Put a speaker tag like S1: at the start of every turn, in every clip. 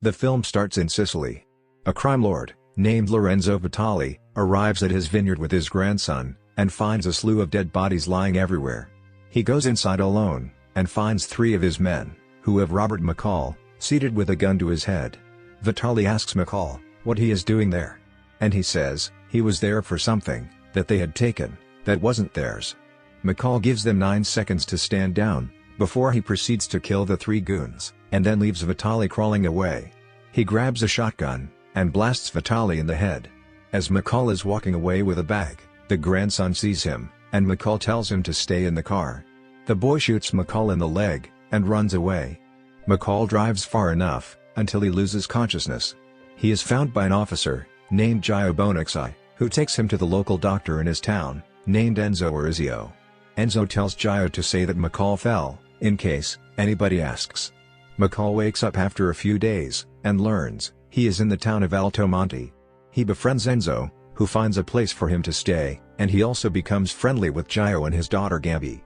S1: The film starts in Sicily. A crime lord, named Lorenzo Vitali, arrives at his vineyard with his grandson, and finds a slew of dead bodies lying everywhere. He goes inside alone, and finds 3 of his men, who have Robert McCall, seated with a gun to his head. Vitali asks McCall what he is doing there. And he says, he was there for something that they had taken, that wasn't theirs. McCall gives them 9 seconds to stand down, before he proceeds to kill the 3 goons, and then leaves Vitali crawling away. He grabs a shotgun, and blasts Vitali in the head. As McCall is walking away with a bag, the grandson sees him, and McCall tells him to stay in the car. The boy shoots McCall in the leg, and runs away. McCall drives far enough, until he loses consciousness. He is found by an officer, named Gio Bonaxi, who takes him to the local doctor in his town, named Enzo Orizio. Enzo tells Gio to say that McCall fell, in case anybody asks. McCall wakes up after a few days, and learns he is in the town of Altomonte. He befriends Enzo, who finds a place for him to stay, and he also becomes friendly with Gio and his daughter Gabby.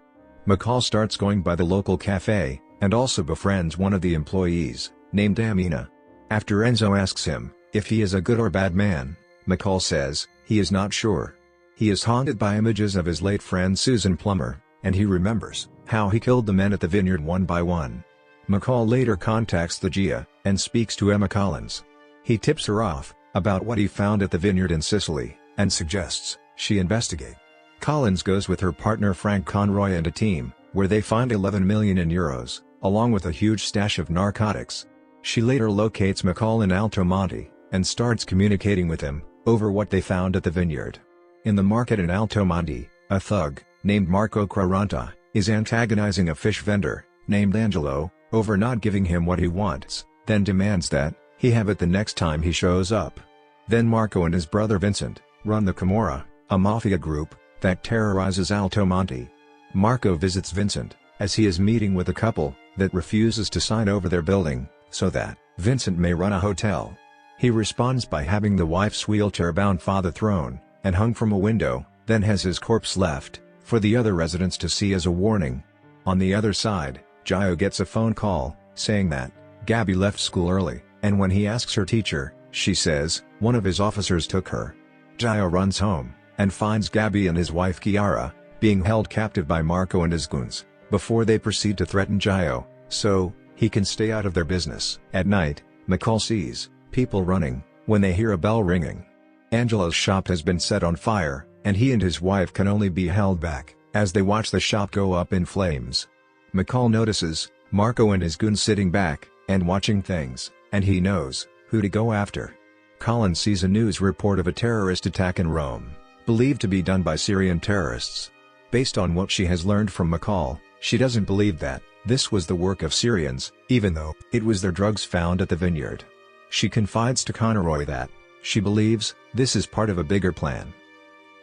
S1: McCall starts going by the local cafe, and also befriends one of the employees, named Amina. After Enzo asks him if he is a good or bad man, McCall says he is not sure. He is haunted by images of his late friend Susan Plummer, and he remembers how he killed the men at the vineyard one by one. McCall later contacts the GIA, and speaks to Emma Collins. He tips her off about what he found at the vineyard in Sicily, and suggests she investigate. Collins goes with her partner Frank Conroy and a team, where they find 11 million euros, along with a huge stash of narcotics. She later locates McCall in Altomonte, and starts communicating with him over what they found at the vineyard. In the market in Altomonte, a thug, named Marco Quaranta, is antagonizing a fish vendor, named Angelo, over not giving him what he wants, then demands that he have it the next time he shows up. Then Marco and his brother Vincent run the Camorra, a mafia group that terrorizes Altomonte. Marco visits Vincent, as he is meeting with a couple that refuses to sign over their building, so that Vincent may run a hotel. He responds by having the wife's wheelchair-bound father thrown and hung from a window, then has his corpse left for the other residents to see as a warning. On the other side, Gio gets a phone call saying that Gabby left school early, and when he asks her teacher, she says one of his officers took her. Gio runs home and finds Gabby and his wife Chiara being held captive by Marco and his goons, before they proceed to threaten Gio, so he can stay out of their business. At night, McCall sees people running when they hear a bell ringing. Angelo's shop has been set on fire, and he and his wife can only be held back as they watch the shop go up in flames. McCall notices Marco and his goons sitting back and watching things, and he knows who to go after. Collins sees a news report of a terrorist attack in Rome, believed to be done by Syrian terrorists. Based on what she has learned from McCall, she doesn't believe that this was the work of Syrians, even though it was their drugs found at the vineyard. She confides to Conroy that she believes this is part of a bigger plan.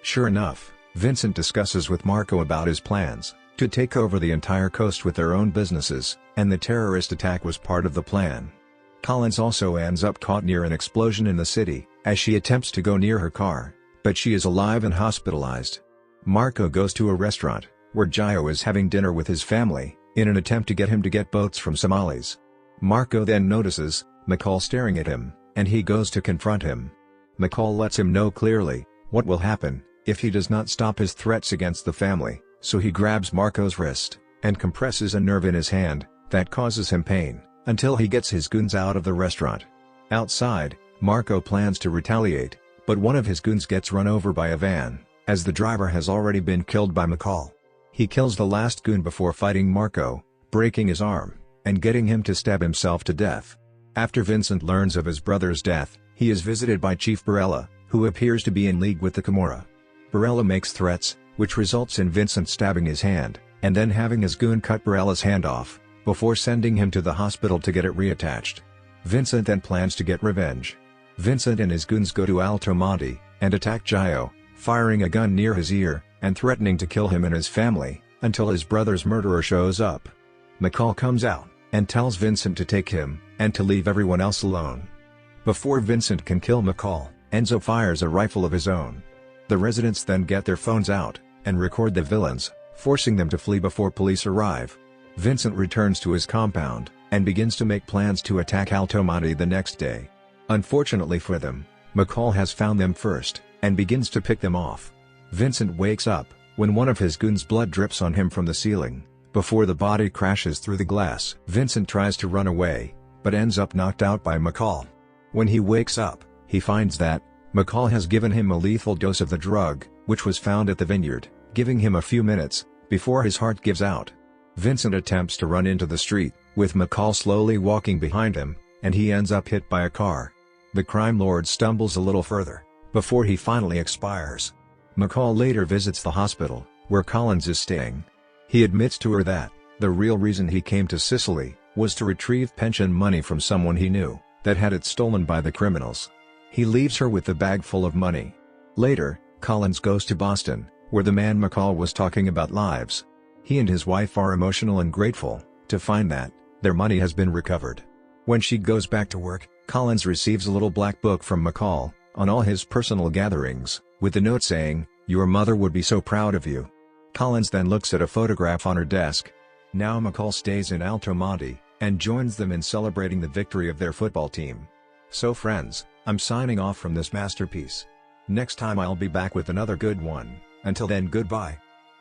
S1: Sure enough, Vincent discusses with Marco about his plans to take over the entire coast with their own businesses, and the terrorist attack was part of the plan. Collins also ends up caught near an explosion in the city, as she attempts to go near her car, but she is alive and hospitalized. Marco goes to a restaurant, where Gio is having dinner with his family, in an attempt to get him to get boats from Somalis. Marco then notices McCall staring at him, and he goes to confront him. McCall lets him know clearly what will happen if he does not stop his threats against the family, so he grabs Marco's wrist and compresses a nerve in his hand that causes him pain, until he gets his goons out of the restaurant. Outside, Marco plans to retaliate, but one of his goons gets run over by a van, as the driver has already been killed by McCall. He kills the last goon before fighting Marco, breaking his arm, and getting him to stab himself to death. After Vincent learns of his brother's death, he is visited by Chief Barella, who appears to be in league with the Camorra. Barella makes threats, which results in Vincent stabbing his hand, and then having his goon cut Barella's hand off, before sending him to the hospital to get it reattached. Vincent then plans to get revenge. Vincent and his goons go to Altomonte, and attack Gio, firing a gun near his ear, and threatening to kill him and his family, until his brother's murderer shows up. McCall comes out, and tells Vincent to take him, and to leave everyone else alone. Before Vincent can kill McCall, Enzo fires a rifle of his own. The residents then get their phones out, and record the villains, forcing them to flee before police arrive. Vincent returns to his compound, and begins to make plans to attack Altomonte the next day. Unfortunately for them, McCall has found them first, and begins to pick them off. Vincent wakes up when one of his goons' blood drips on him from the ceiling, before the body crashes through the glass. Vincent tries to run away, but ends up knocked out by McCall. When he wakes up, he finds that McCall has given him a lethal dose of the drug, which was found at the vineyard, giving him a few minutes before his heart gives out. Vincent attempts to run into the street, with McCall slowly walking behind him, and he ends up hit by a car. The crime lord stumbles a little further before he finally expires. McCall later visits the hospital, where Collins is staying. He admits to her that the real reason he came to Sicily was to retrieve pension money from someone he knew that had it stolen by the criminals. He leaves her with the bag full of money. Later, Collins goes to Boston, where the man McCall was talking about lives. He and his wife are emotional and grateful to find that their money has been recovered. When she goes back to work, Collins receives a little black book from McCall on all his personal gatherings, with the note saying, "Your mother would be so proud of you." Collins then looks at a photograph on her desk. Now McCall stays in Altomonte, and joins them in celebrating the victory of their football team. So friends, I'm signing off from this masterpiece. Next time I'll be back with another good one. Until then, goodbye.